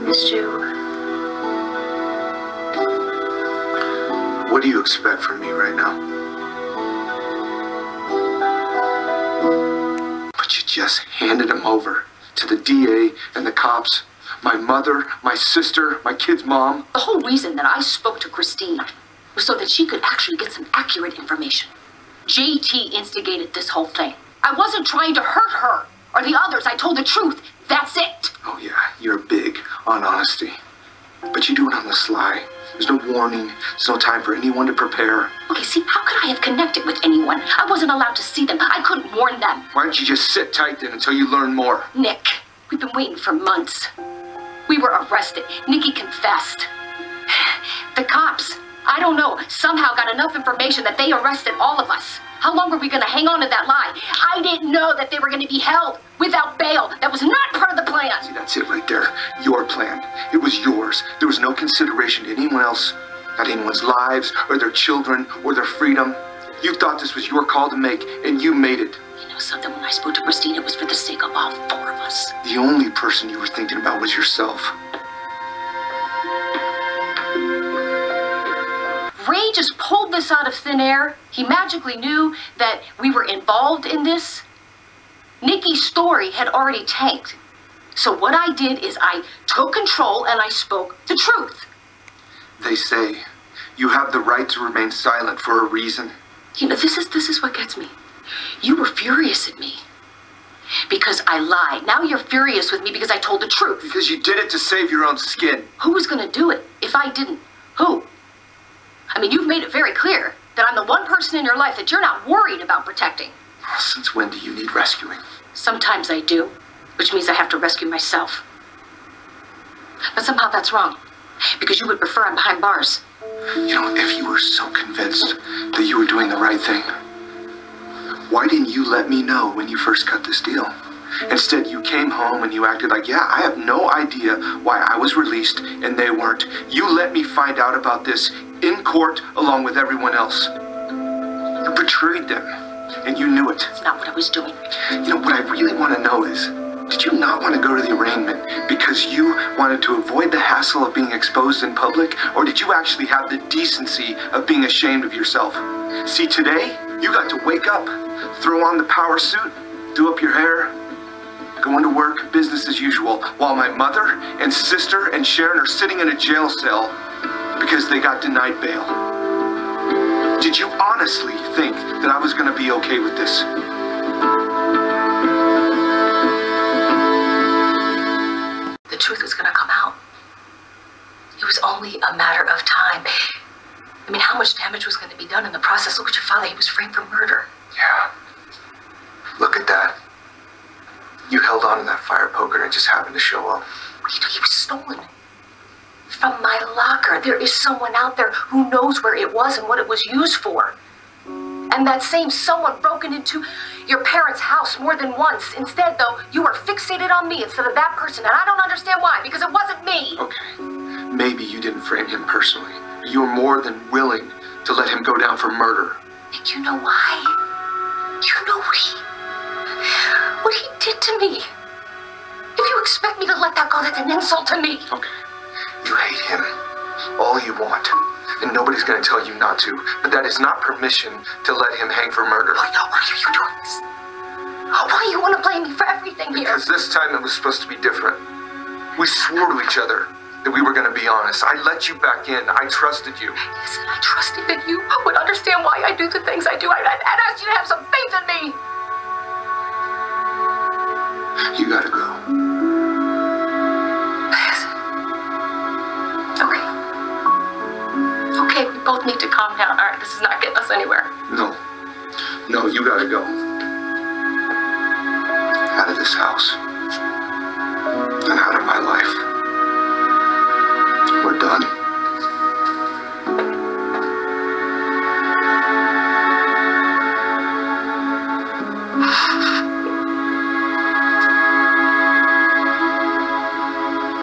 Missed you. What do you expect from me right now? But you just handed him over to the DA and the cops. My mother, my sister, my kid's mom. The whole reason that I spoke to Christine was so that she could actually get some accurate information. JT instigated this whole thing. I wasn't trying to hurt her or the others. I told the truth. That's it. Oh yeah, you're big on honesty. But you do it on the sly. There's no warning. There's no time for anyone to prepare. Okay, see, how could I have connected with anyone? I wasn't allowed to see them. I couldn't warn them. Why don't you just sit tight then until you learn more? Nick, we've been waiting for months. We were arrested. Nikki confessed. The cops, I don't know, somehow got enough information that they arrested all of us. How long were we going to hang on to that lie? I didn't know that they were going to be held without bail. That was not part of the plan. See, that's it right there. Your plan. It was yours. There was no consideration to anyone else. Not anyone's lives, or their children, or their freedom. You thought this was your call to make, and you made it. You know something, when I spoke to Christine, it was for the sake of all four of us. The only person you were thinking about was yourself. Ray just pulled this out of thin air. He magically knew that we were involved in this. Nikki's story had already tanked. So what I did is I took control and I spoke the truth. They say you have the right to remain silent for a reason. You know, this is what gets me. You were furious at me because I lied. Now you're furious with me because I told the truth. Because you did it to save your own skin. Who was going to do it if I didn't? Who? I mean, you've made it very clear that I'm the one person in your life that you're not worried about protecting. Since when do you need rescuing? Sometimes I do, which means I have to rescue myself. But somehow that's wrong, because you would prefer I'm behind bars. You know, if you were so convinced that you were doing the right thing, why didn't you let me know when you first cut this deal? Instead, you came home and you acted like, yeah, I have no idea why I was released and they weren't. You let me find out about this in court along with everyone else. You betrayed them, and you knew it. That's not what I was doing. You know, what I really want to know is, did you not want to go to the arraignment because you wanted to avoid the hassle of being exposed in public, or did you actually have the decency of being ashamed of yourself? See, today, you got to wake up, throw on the power suit, do up your hair, go into work, business as usual, while my mother and sister and Sharon are sitting in a jail cell because they got denied bail. Did you honestly think that I was going to be okay with this? The truth was going to come out. It was only a matter of time. I mean, how much damage was going to be done in the process? Look at your father. He was framed for murder. Yeah. Look at that. You held on to that fire poker and it just happened to show up. You know, he was stolen from my locker. There is someone out there who knows where it was and what it was used for. And that same someone broken into your parents' house more than once. Instead, though, you were fixated on me instead of that person. And I don't understand why, because it wasn't me. Okay, maybe you didn't frame him personally. You were more than willing to let him go down for murder. And you know why? You know what he did to me. If you expect me to let that go, that's an insult to me. Okay, you hate him all you want, and nobody's gonna tell you not to, but that is not permission to let him hang for murder. Oh, no, why are you doing this? Oh, why do you want to blame me for everything here? Because this time it was supposed to be different. We swore to each other that we were gonna be honest. I let you back in. I trusted you. Yes, and I trusted that you would understand why I do the things I do. I'd asked you to have some faith in me. You gotta go. Okay. Okay, we both need to calm down. All right, this is not getting us anywhere. No. No, you gotta go. Out of this house. And out of my life. We're done.